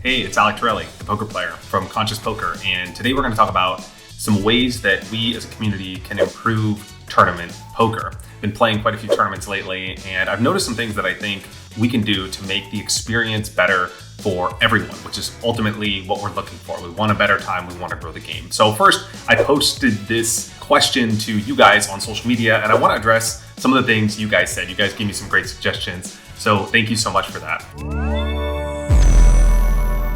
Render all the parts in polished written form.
Hey, it's Alec, the poker player from Conscious Poker, and today we're going to talk about some ways that we as a community can improve tournament poker. I've been playing quite a few tournaments lately, and I've noticed some things that I think we can do to make the experience better for everyone, which is ultimately what we're looking for. We want a better time, we want to grow the game. So first, I posted this question to you guys on social media, and I want to address some of the things you guys said. You guys gave me some great suggestions, so thank you so much for that.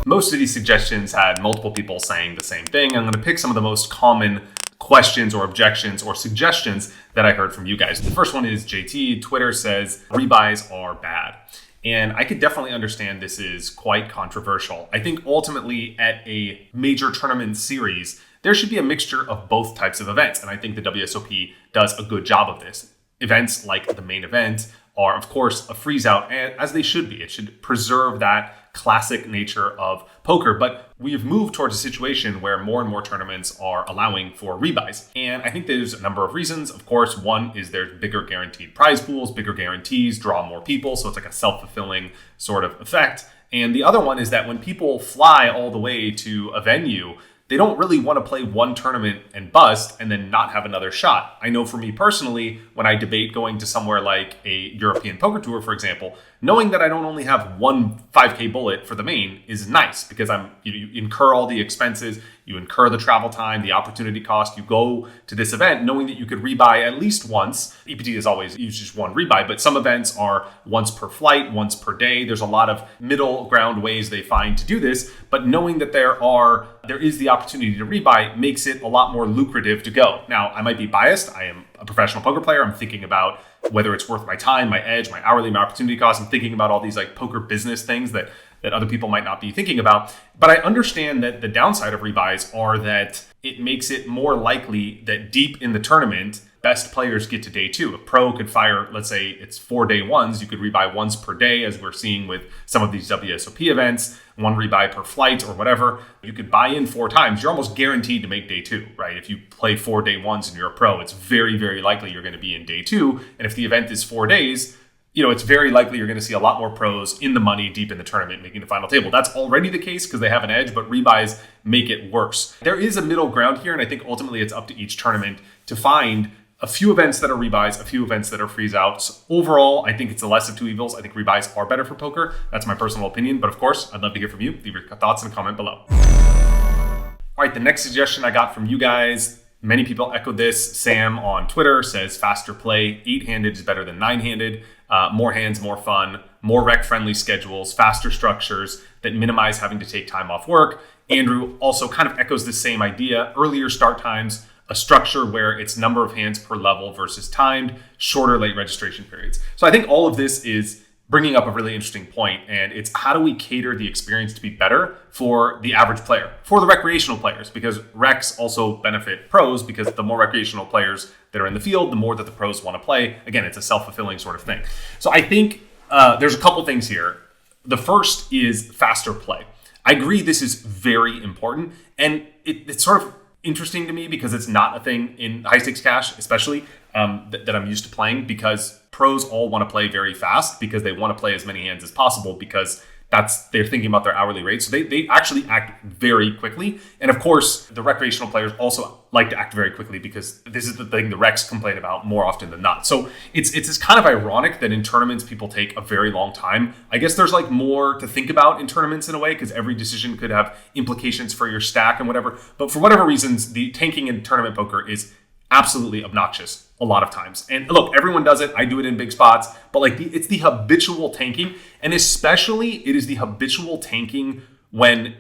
Most of these suggestions had multiple people saying the same thing. I'm going to pick some of the most common questions or objections or suggestions that I heard from you guys. The first one is JT. Twitter says rebuys are bad. And I could definitely understand this is quite controversial. I think ultimately at a major tournament series, there should be a mixture of both types of events. And I think the WSOP does a good job of this. Events like the main event are, of course, a freeze out, as they should be. It should preserve that classic nature of poker, but we've moved towards a situation where more and more tournaments are allowing for rebuys. And I think there's a number of reasons. Of course, one is there's bigger guaranteed prize pools, bigger guarantees draw more people, so it's like a self-fulfilling sort of effect. And the other one is that when people fly all the way to a venue, they don't really want to play one tournament and bust and then not have another shot. I know for me personally, when I debate going to somewhere like a European poker tour, for example, knowing that I don't only have one 5K bullet for the main is nice because you incur all the expenses, you incur the travel time, the opportunity cost. You go to this event knowing that you could rebuy at least once. EPT is always just one rebuy, but some events are once per flight, once per day. There's a lot of middle ground ways they find to do this, but knowing that there is the opportunity to rebuy makes it a lot more lucrative to go. Now, I might be biased. I am a professional poker player. I'm thinking about whether it's worth my time, my edge, my hourly, my opportunity cost. I'm thinking about all these like poker business things that other people might not be thinking about. But I understand that the downside of rebuys are that it makes it more likely that deep in the tournament, best players get to day two. A pro could fire, let's say it's 4 day ones. You could rebuy once per day, as we're seeing with some of these WSOP events, one rebuy per flight or whatever. You could buy in 4 times. You're almost guaranteed to make day two, right? If you play 4 day ones and you're a pro, it's very, very likely you're going to be in day two. And if the event is 4 days, it's very likely you're going to see a lot more pros in the money deep in the tournament making the final table. That's already the case because they have an edge, but rebuys make it worse. There is a middle ground here, and I think ultimately it's up to each tournament to find a few events that are rebuys, a few events that are freeze outs. Overall, I think it's the less of two evils. I think rebuys are better for poker. That's my personal opinion, but of course, I'd love to hear from you. Leave your thoughts in a comment below. All right, the next suggestion I got from you guys, many people echoed this. Sam on Twitter says faster play, 8-handed is better than 9-handed. More hands, more fun, more rec-friendly schedules, faster structures that minimize having to take time off work. Andrew also kind of echoes the same idea. Earlier start times, a structure where it's number of hands per level versus timed, shorter late registration periods. So I think all of this is bringing up a really interesting point, and it's how do we cater the experience to be better for the average player, for the recreational players, because recs also benefit pros because the more recreational players that are in the field, the more that the pros want to play. Again, it's a self-fulfilling sort of thing. So I think there's a couple things here. The first is faster play. I agree this is very important, and it's sort of interesting to me because it's not a thing in high stakes cash, especially that I'm used to playing, because pros all want to play very fast because they want to play as many hands as possible because they're thinking about their hourly rate. So they actually act very quickly. And of course, the recreational players also like to act very quickly because this is the thing the recs complain about more often than not. So it's kind of ironic that in tournaments, people take a very long time. I guess there's like more to think about in tournaments in a way because every decision could have implications for your stack and whatever. But for whatever reasons, the tanking in tournament poker is absolutely obnoxious a lot of times. And look, everyone does it. I do it in big spots, but it's the habitual tanking. And especially it is the habitual tanking when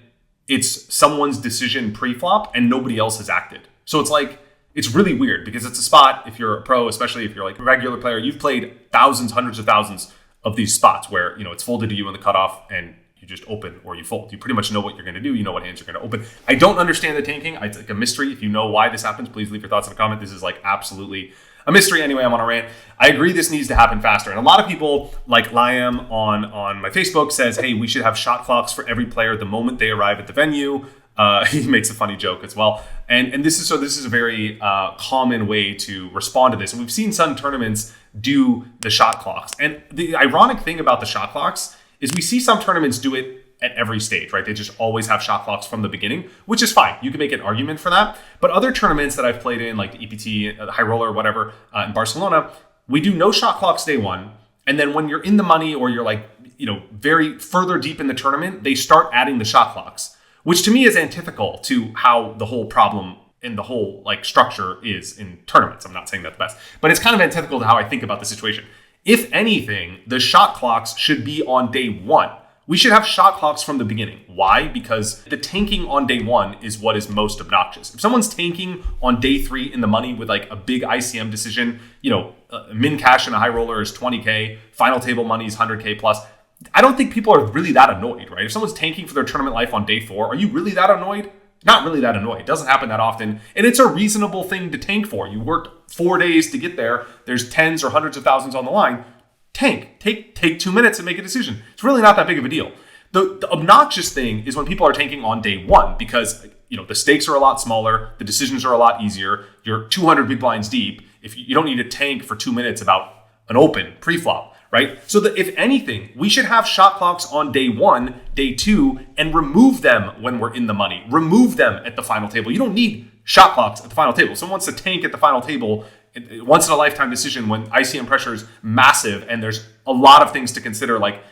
it's someone's decision pre-flop and nobody else has acted. So it's really weird because it's a spot, if you're a pro, especially if you're like a regular player, you've played thousands, hundreds of thousands of these spots where, it's folded to you in the cutoff and you just open or you fold. You pretty much know what you're going to do. You know what hands you're going to open. I don't understand the tanking. It's like a mystery. If you know why this happens, please leave your thoughts in a comment. This is like absolutely a mystery. Anyway, I'm on a rant. I agree this needs to happen faster. And a lot of people like Liam on my Facebook says, hey, we should have shot clocks for every player the moment they arrive at the venue. He makes a funny joke as well. And this is a very common way to respond to this. And we've seen some tournaments do the shot clocks. And the ironic thing about the shot clocks is we see some tournaments do it at every stage, right? They just always have shot clocks from the beginning, which is fine. You can make an argument for that. But other tournaments that I've played in, like the EPT, the High Roller, or whatever, in Barcelona, we do no shot clocks day one. And then when you're in the money or you're like, very further deep in the tournament, they start adding the shot clocks, which to me is antithetical to how the whole problem and the whole like structure is in tournaments. I'm not saying that the best, but it's kind of antithetical to how I think about the situation. If anything, the shot clocks should be on day one. We should have shot clocks from the beginning. Why? Because the tanking on day one is what is most obnoxious. If someone's tanking on day 3 in the money with like a big ICM decision, min cash in a high roller is 20K, final table money is 100K plus. I don't think people are really that annoyed, right? If someone's tanking for their tournament life on day 4, are you really that annoyed? Not really that annoyed. It doesn't happen that often. And it's a reasonable thing to tank for. You worked 4 days to get there. There's tens or hundreds of thousands on the line. Tank. Take 2 minutes and make a decision. It's really not that big of a deal. The obnoxious thing is when people are tanking on day 1 because the stakes are a lot smaller, the decisions are a lot easier. You're 200 big blinds deep. If you don't need to tank for 2 minutes about an open pre-flop. Right? So that if anything, we should have shot clocks on day 1, day 2, and remove them when we're in the money. Remove them at the final table. You don't need shot clocks at the final table. Someone wants to tank at the final table, once in a lifetime decision when ICM pressure is massive and there's a lot of things to consider, like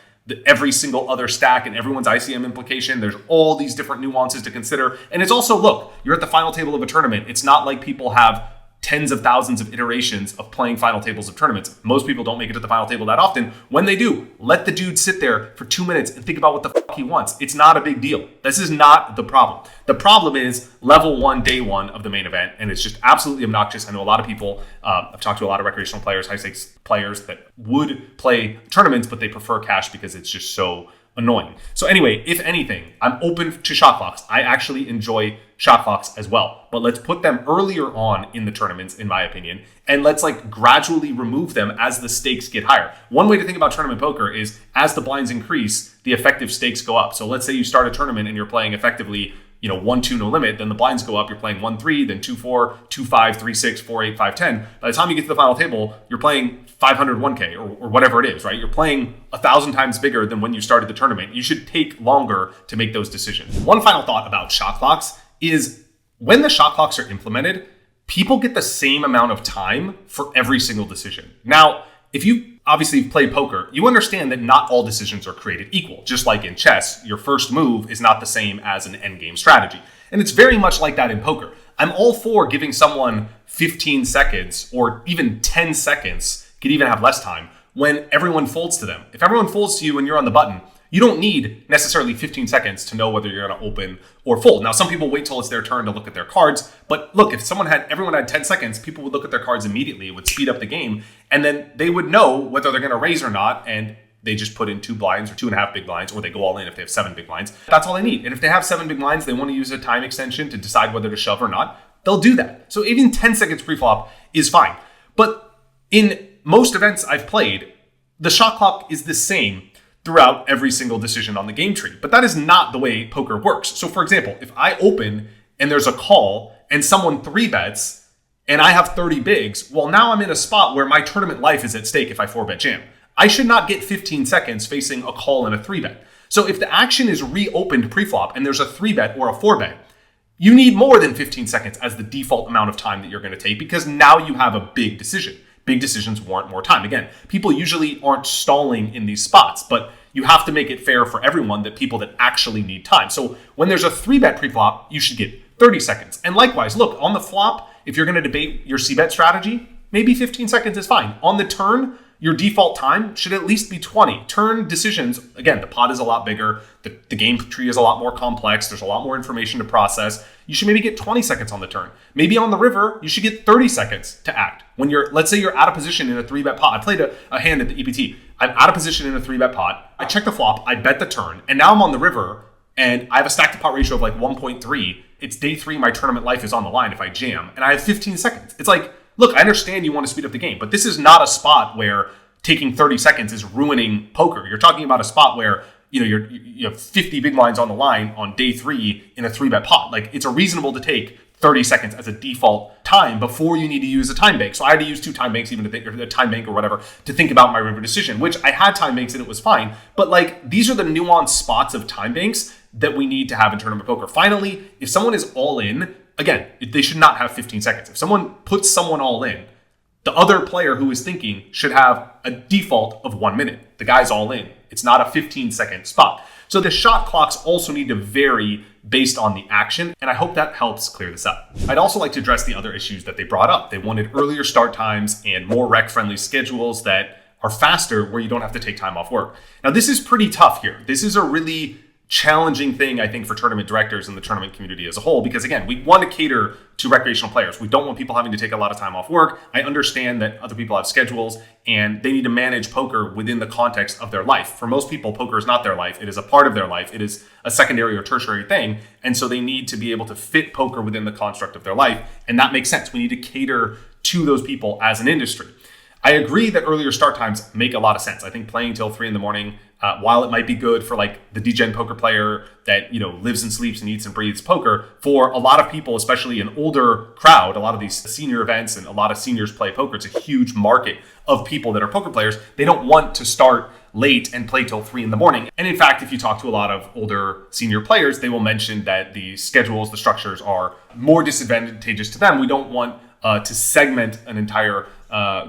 every single other stack and everyone's ICM implication. There's all these different nuances to consider. And it's also, look, you're at the final table of a tournament. It's not like people have tens of thousands of iterations of playing final tables of tournaments. Most people don't make it to the final table that often. When they do, let the dude sit there for 2 minutes and think about what the fuck he wants. It's not a big deal. This is not the problem. The problem is level 1, day 1 of the main event, and it's just absolutely obnoxious. I know a lot of people, I've talked to a lot of recreational players, high stakes players that would play tournaments, but they prefer cash because it's just so annoying. So anyway, if anything, I'm open to shot clocks. I actually enjoy shot clocks as well, but let's put them earlier on in the tournaments, in my opinion, and let's gradually remove them as the stakes get higher. One way to think about tournament poker is as the blinds increase, the effective stakes go up. So let's say you start a tournament and you're playing effectively 1-2 no limit, then the blinds go up. You're playing 1-3, then 2-4, 2-5, 3-6, 4-8, 5-10. By the time you get to the final table, you're playing 500 1K or whatever it is, right? You're playing 1,000 times bigger than when you started the tournament. You should take longer to make those decisions. One final thought about shot clocks is when the shot clocks are implemented, people get the same amount of time for every single decision. Now, if you obviously played poker, you understand that not all decisions are created equal. Just like in chess, your first move is not the same as an endgame strategy. And it's very much like that in poker. I'm all for giving someone 15 seconds or even 10 seconds, could even have less time, when everyone folds to them. If everyone folds to you and you're on the button, you don't need necessarily 15 seconds to know whether you're going to open or fold. Now, some people wait till it's their turn to look at their cards. But look, if everyone had 10 seconds, people would look at their cards immediately. It would speed up the game. And then they would know whether they're going to raise or not. And they just put in 2 blinds or 2.5 big blinds, or they go all in if they have 7 big blinds. That's all they need. And if they have 7 big blinds, they want to use a time extension to decide whether to shove or not, they'll do that. So even 10 seconds pre-flop is fine. But in most events I've played, the shot clock is the same throughout every single decision on the game tree. But that is not the way poker works. So for example, if I open and there's a call and someone 3-bets and I have 30 bigs, well, now I'm in a spot where my tournament life is at stake if I 4-bet jam. I should not get 15 seconds facing a call and a 3-bet. So if the action is reopened pre-flop and there's a 3-bet or a 4-bet, you need more than 15 seconds as the default amount of time that you're going to take, because now you have a big decision. Big decisions warrant more time. Again, people usually aren't stalling in these spots, but you have to make it fair for everyone, that people that actually need time. So when there's a 3-bet pre-flop, you should get 30 seconds. And likewise, look, on the flop, if you're going to debate your c-bet strategy, maybe 15 seconds is fine. On the turn, your default time should at least be 20. Turn decisions, again, the pot is a lot bigger. The game tree is a lot more complex. There's a lot more information to process. You should maybe get 20 seconds on the turn. Maybe on the river, you should get 30 seconds to act. When let's say you're out of position in a 3-bet pot. I played a hand at the EPT. I'm out of position in a 3-bet pot. I check the flop. I bet the turn. And now I'm on the river and I have a stack to pot ratio of 1.3. It's day 3. My tournament life is on the line if I jam. And I have 15 seconds. It's like, look, I understand you want to speed up the game, but this is not a spot where taking 30 seconds is ruining poker. You're talking about a spot where you have 50 big blinds on the line on day 3 in a 3-bet pot. It's reasonable to take 30 seconds as a default time before you need to use a time bank. So I had to use 2 time banks even to think, or a time bank or whatever, to think about my river decision, which I had time banks and it was fine. But like, these are the nuanced spots of time banks that we need to have in tournament poker. Finally, if someone is all in, again, they should not have 15 seconds. If someone puts someone all in, the other player who is thinking should have a default of 1 minute. The guy's all in. It's not a 15-second spot. So the shot clocks also need to vary based on the action, and I hope that helps clear this up. I'd also like to address the other issues that they brought up. They wanted earlier start times and more rec-friendly schedules that are faster where you don't have to take time off work. Now, this is pretty tough here. This is a really challenging thing, I think, for tournament directors and the tournament community as a whole, because again, we want to cater to recreational players. We don't want people having to take a lot of time off work. I understand that other people have schedules and they need to manage poker within the context of their life. For most people, poker is not their life. It is a part of their life. It is a secondary or tertiary thing. And so they need to be able to fit poker within the construct of their life. And that makes sense. We need to cater to those people as an industry. I agree that earlier start times make a lot of sense. I think playing till 3 a.m, while it might be good for like the degen poker player that, lives and sleeps and eats and breathes poker, for a lot of people, especially an older crowd, a lot of these senior events and a lot of seniors play poker. It's a huge market of people that are poker players. They don't want to start late and play till 3 a.m. And in fact, if you talk to a lot of older senior players, they will mention that the schedules, the structures are more disadvantageous to them. We don't want to segment an entire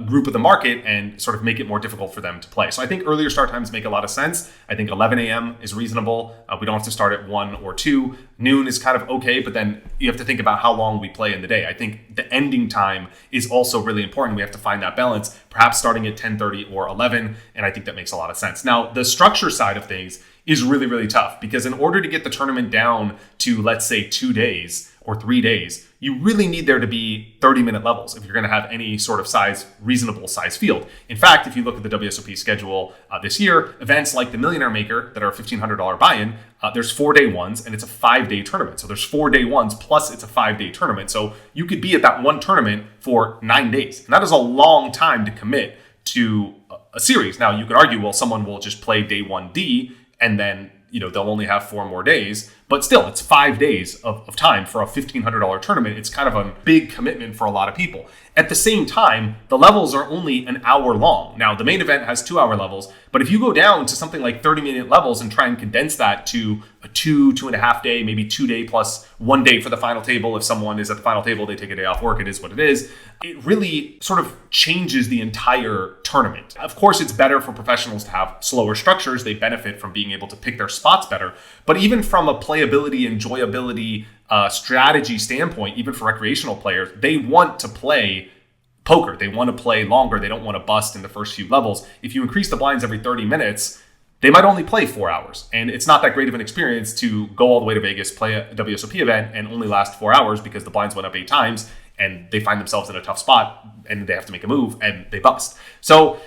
group of the market and sort of make it more difficult for them to play. So I think earlier start times make a lot of sense. I think 11 a.m. is reasonable. We don't have to start at 1 or 2. Noon is kind of okay, but then you have to think about how long we play in the day. I think the ending time is also really important. We have to find that balance, perhaps starting at 10:30 or 11, and I think that makes a lot of sense. Now, the structure side of things is really, really tough, because in order to get the tournament down to, let's say, 2 days or 3 days, you really need there to be 30-minute levels if you're going to have any sort of size, reasonable size field. In fact, if you look at the WSOP schedule this year, events like the Millionaire Maker that are a $1,500 buy-in, there's 4 day ones and it's a 5-day tournament. So there's 4 day ones plus it's a 5-day tournament. So you could be at that one tournament for 9 days. And that is a long time to commit to a series. Now, you could argue, well, someone will just play day 1D and then they'll only have 4 more days, but still it's 5 days of time for a $1,500 tournament. It's kind of a big commitment for a lot of people. At the same time, the levels are only an hour long. Now, the main event has 2-hour levels, but if you go down to something like 30-minute levels and try and condense that to a 2.5 day, maybe 2 day plus 1 day for the final table. If someone is at the final table, they take a day off work. It is what it is. It really sort of changes the entire tournament. Of course, it's better for professionals to have slower structures. They benefit from being able to pick their spots better. But even from a playability, enjoyability, strategy standpoint, even for recreational players, they want to play poker. They want to play longer. They don't want to bust in the first few levels. If you increase the blinds every 30 minutes, they might only play 4 hours. And it's not that great of an experience to go all the way to Vegas, play a WSOP event, and only last 4 hours because the blinds went up 8 times and they find themselves in a tough spot and they have to make a move and they bust. So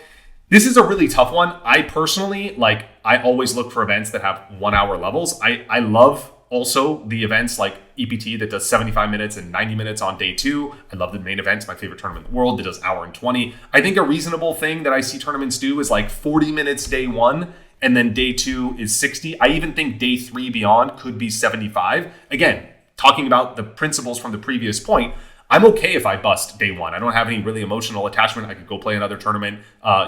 this is a really tough one. I personally, I always look for events that have 1 hour levels. I love also the events like EPT that does 75 minutes and 90 minutes on day 2. I love the main event. It's my favorite tournament in the world that does hour and 20. I think a reasonable thing that I see tournaments do is 40 minutes day 1 and then day 2 is 60. I even think day 3 beyond could be 75. Again, talking about the principles from the previous point, I'm okay if I bust day 1. I don't have any really emotional attachment. I could go play another tournament.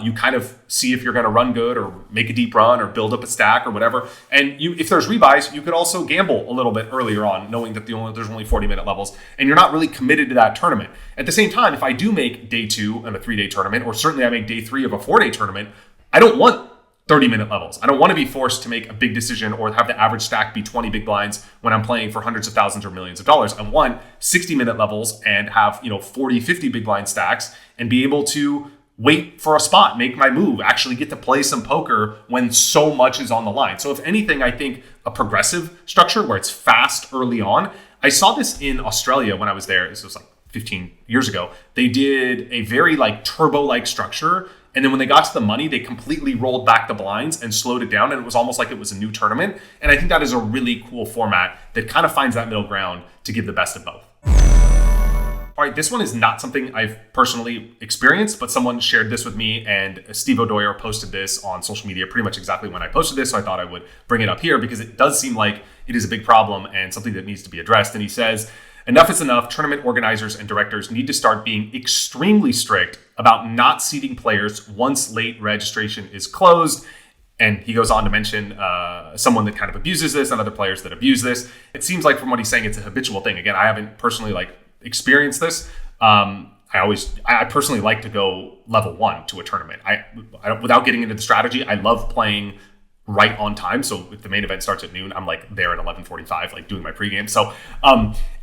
You kind of see if you're going to run good or make a deep run or build up a stack or whatever. And if there's rebuys, you could also gamble a little bit earlier on, knowing that there's only 40-minute levels and you're not really committed to that tournament. At the same time, if I do make day 2 of a 3-day tournament, or certainly I make day 3 of a 4-day tournament, I don't want 30-minute levels. I don't want to be forced to make a big decision or have the average stack be 20 big blinds when I'm playing for hundreds of thousands or millions of dollars. I want 60-minute levels and have 40, 50 big blind stacks and be able to wait for a spot, make my move, actually get to play some poker when so much is on the line. So if anything, I think a progressive structure where it's fast early on. I saw this in Australia when I was there. This was 15 years ago. They did a very turbo-like structure. And then when they got to the money, they completely rolled back the blinds and slowed it down. And it was almost like it was a new tournament. And I think that is a really cool format that kind of finds that middle ground to give the best of both. All right, this one is not something I've personally experienced, but someone shared this with me, and Steve O'Dwyer posted this on social media pretty much exactly when I posted this. So I thought I would bring it up here because it does seem like it is a big problem and something that needs to be addressed. And he says, Enough is enough. Tournament organizers and directors need to start being extremely strict about not seating players once late registration is closed. And he goes on to mention someone that kind of abuses this and other players that abuse this. It seems like from what he's saying, it's a habitual thing. Again, I haven't personally experienced this. I personally like to go level 1 to a tournament. I without getting into the strategy, I love playing right on time. So if the main event starts at noon, I'm there at 11:45, doing my pregame. So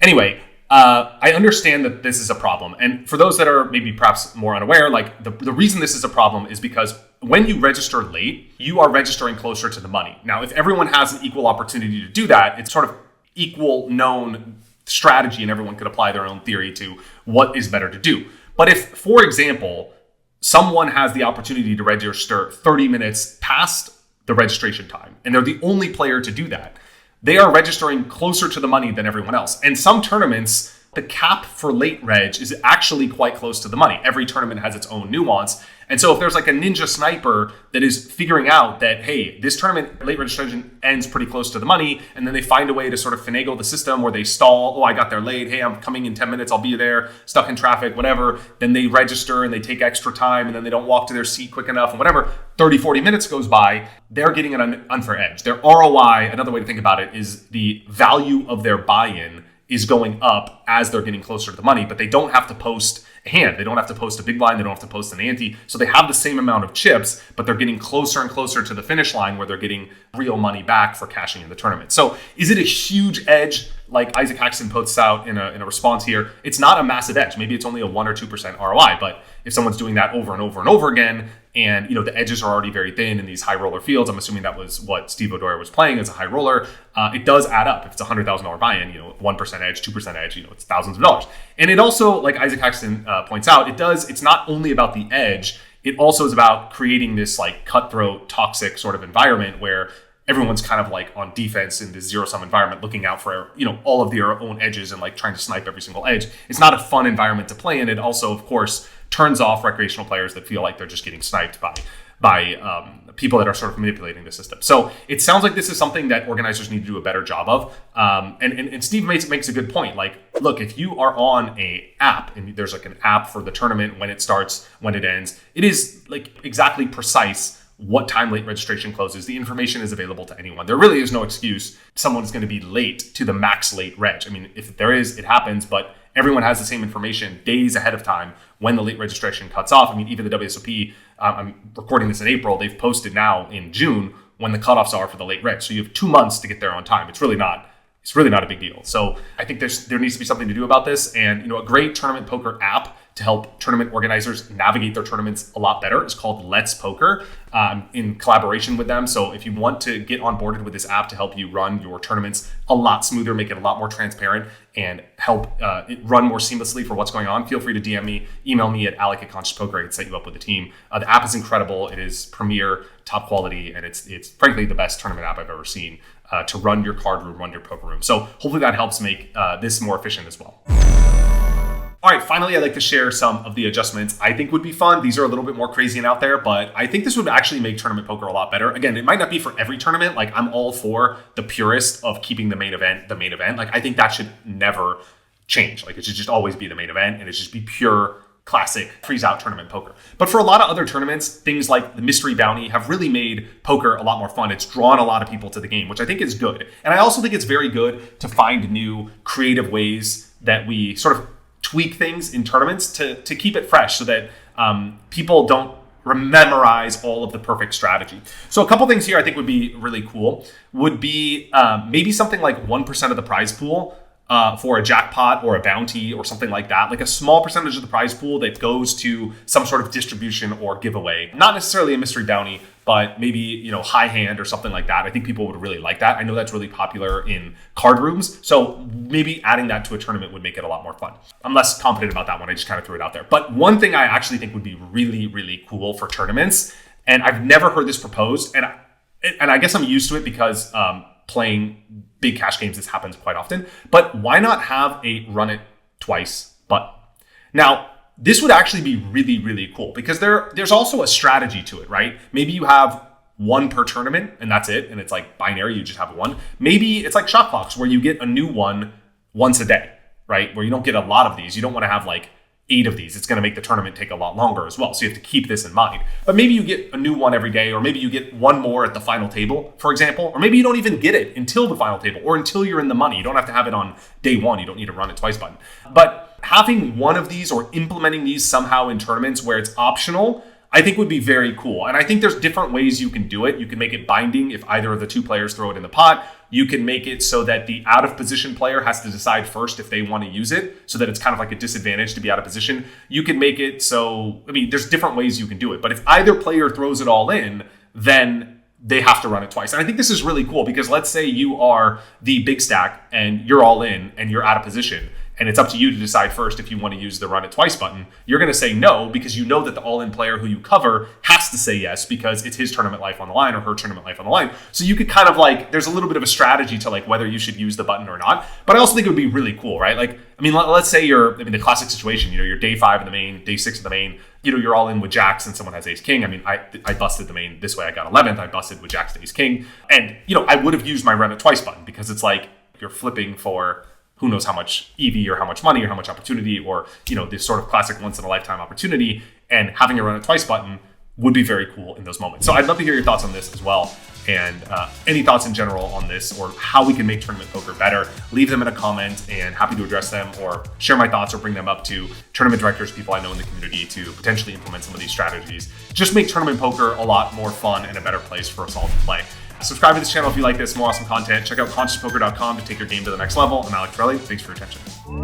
anyway, I understand that this is a problem. And for those that are maybe perhaps more unaware, the reason this is a problem is because when you register late, you are registering closer to the money. Now, if everyone has an equal opportunity to do that, it's sort of equal known strategy and everyone could apply their own theory to what is better to do. But if, for example, someone has the opportunity to register 30 minutes past the registration time, and they're the only player to do that, they are registering closer to the money than everyone else. And some tournaments, the cap for late reg is actually quite close to the money. Every tournament has its own nuance. And so if there's a ninja sniper that is figuring out that, hey, this tournament late registration ends pretty close to the money, and then they find a way to sort of finagle the system where they stall, I got there late, hey, I'm coming in 10 minutes, I'll be there, stuck in traffic, whatever. Then they register and they take extra time, and then they don't walk to their seat quick enough, and whatever. 30, 40 minutes goes by, they're getting an unfair edge. Their ROI, another way to think about it, is the value of their buy-in is going up as they're getting closer to the money, but they don't have to post a hand. They don't have to post a big blind. They don't have to post an ante. So they have the same amount of chips, but they're getting closer and closer to the finish line where they're getting real money back for cashing in the tournament. So is it a huge edge? Like Isaac Haxton puts out in a response here, it's not a massive edge. Maybe it's only a 1 or 2% ROI, but if someone's doing that over and over and over again, and the edges are already very thin in these high roller fields, I'm assuming that was what Steve O'Dwyer was playing as a high roller, it does add up. If it's a $100,000 buy-in, 1% edge, 2% edge, it's thousands of dollars. And it also, like Isaac Haxton points out, it's not only about the edge, it also is about creating this cutthroat, toxic sort of environment where everyone's kind of on defense in this zero-sum environment, looking out for, all of their own edges and trying to snipe every single edge. It's not a fun environment to play in. It also, of course, turns off recreational players that feel like they're just getting sniped by people that are sort of manipulating the system. So it sounds like this is something that organizers need to do a better job of. And Steve makes a good point. Look, if you are on a app and there's an app for the tournament, when it starts, when it ends, it is exactly precise what time late registration closes. The information is available to anyone. There really is no excuse someone's going to be late to the max late reg. I mean, if there is, it happens, but everyone has the same information days ahead of time when the late registration cuts off. I mean, even the WSOP, I'm recording this in April, they've posted now in June when the cutoffs are for the late reg. So you have 2 months to get there on time. It's really not a big deal. So I think there needs to be something to do about this. And a great tournament poker app to help tournament organizers navigate their tournaments a lot better is called Let's Poker, in collaboration with them. So if you want to get onboarded with this app to help you run your tournaments a lot smoother, make it a lot more transparent, and help it run more seamlessly for what's going on, feel free to DM me, email me at Alec at Conscious Poker. I can set you up with the team. The app is incredible. It is premier, top quality, and it's frankly the best tournament app I've ever seen to run your card room, run your poker room. So hopefully that helps make this more efficient as well. All right, finally, I'd like to share some of the adjustments I think would be fun. These are a little bit more crazy and out there, but I think this would actually make tournament poker a lot better. Again, it might not be for every tournament. I'm all for the purist of keeping the main event. I think that should never change. It should just always be the main event, and it should just be pure classic freeze out tournament poker. But for a lot of other tournaments, things like the mystery bounty have really made poker a lot more fun. It's drawn a lot of people to the game, which I think is good. And I also think it's very good to find new creative ways that we sort of tweak things in tournaments to keep it fresh so that people don't memorize all of the perfect strategy. So a couple things here I think would be really cool would be maybe something like 1% of the prize pool for a jackpot or a bounty or something like that, a small percentage of the prize pool that goes to some sort of distribution or giveaway. Not necessarily a mystery bounty, but maybe, high hand or something like that. I think people would really like that. I know that's really popular in card rooms. So maybe adding that to a tournament would make it a lot more fun. I'm less confident about that one. I just kind of threw it out there. But one thing I actually think would be really, really cool for tournaments, and I've never heard this proposed, and I guess I'm used to it because playing big cash games, this happens quite often, but why not have a run it twice button? Now, this would actually be really, really cool because there's also a strategy to it, right? Maybe you have one per tournament and that's it. And it's binary, you just have one. Maybe it's like shot clocks where you get a new one once a day. right? Where you don't get a lot of these. You don't want to have like 8 of these. It's going to make the tournament take a lot longer as well. So you have to keep this in mind. But maybe you get a new one every day, or maybe you get one more at the final table, for example, or maybe you don't even get it until the final table or until you're in the money. You don't have to have it on day one. You don't need a run it twice button. But having one of these or implementing these somehow in tournaments where it's optional, I think would be very cool. And I think there's different ways you can do it. You can make it binding if either of the 2 players throw it in the pot. You can make it so that the out of position player has to decide first if they want to use it, so that it's kind of like a disadvantage to be out of position. You can make it so, there's different ways you can do it. But if either player throws it all in, then they have to run it twice. And I think this is really cool because let's say you are the big stack and you're all in and you're out of position. And it's up to you to decide first if you want to use the run it twice button. You're going to say no because you know that the all-in player who you cover has to say yes because it's his tournament life on the line or her tournament life on the line. So you could kind of like, there's a little bit of a strategy to like whether you should use the button or not. But I also think it would be really cool, right? Like, let's say you're, the classic situation, you're day 5 in the main, day 6 in the main, you're all in with jacks and someone has ace king. I busted the main this way. I got 11th. I busted with jacks to ace king. And, I would have used my run it twice button because it's like you're flipping for who knows how much EV or how much money or how much opportunity or, this sort of classic once in a lifetime opportunity, and having a run it twice button would be very cool in those moments. So I'd love to hear your thoughts on this as well. And any thoughts in general on this or how we can make tournament poker better, leave them in a comment and happy to address them or share my thoughts or bring them up to tournament directors, people I know in the community to potentially implement some of these strategies. Just make tournament poker a lot more fun and a better place for us all to play. Subscribe to this channel if you like this, more awesome content. Check out consciouspoker.com to take your game to the next level. I'm Alec Torelli. Thanks for your attention.